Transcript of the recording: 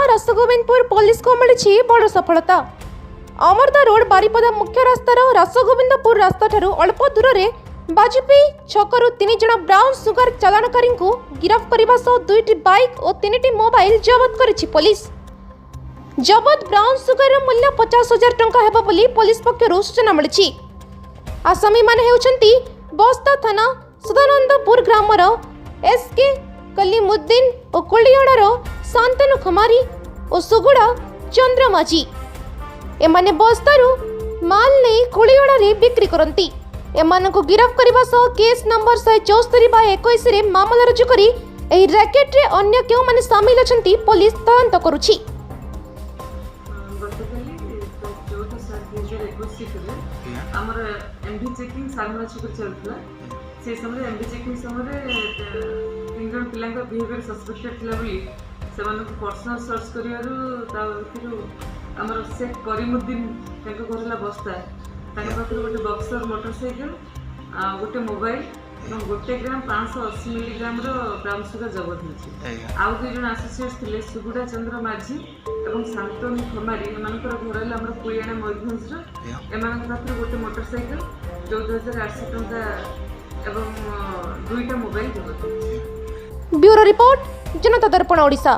रसगोविंदपुर police को मिली बड़ सफलता। अमरदा रोड बारिपदा मुख्य रास्तार रसगोविंदपुर रास्ता ठारू अल्प दूर में बाजपेयी छकरू 3 जन ब्राउन सुगर चालाणकारी को गिरफ्त करने सह 2टी बाइक और 3टी मोबाइल जबत करिछि पुलिस। जबत ब्राउन सुगर मूल्य 50,000 टंका हेबा बोली पुलिस पक्षरु सूचना मिली। आसामी माने हेउछंती बस्ता थाना सदानंदपुर ग्रामर एसके कलीमुद्दीन और कुलियाणार शांतनु खमारी और सुगुड़ा चंद्रमाझी। एमाने बस्तारू माल नहीं कुलियाणारे बिक्री करती। एमानकु गिरफ्त करने सह केस नंबर 174/21 रे मामला रुजु करी एही रैकेट रे अन्य केउ माने शामिल अछंती पुलिस तदंत करूछि। हमर एमडी चेकिंग सामना छुक चलतला से समय एमडी चेकिंग समय तीन जन पिला बिहेवियर सस्पेक्टेड थिला बोली सेमानक पर्सनल सर्च करियारु ता भितरु हमर शेख करीमुद्दीन ताके घरला बस्ता ताके पाखर गोटे बक्सर मोटरसाइकिल गोटे मोबाइल और 1 ग्राम 580 मिलीग्राम रो ब्राउन सुगर जबत होछि। आउ दुई जन एसोसिएट्स थिले सुगुड़ा चंद्र माझी एवं शांतनु खमारी एमानकर घर हमर पुलियाना मयूरभंज रो एमानक पाखर गोटे मोटरसाइकिल 14,800 टंका एवं 2टा मोबाइल जबत होछि। ब्यूरो रिपोर्ट जनता दर्पण ओडिशा।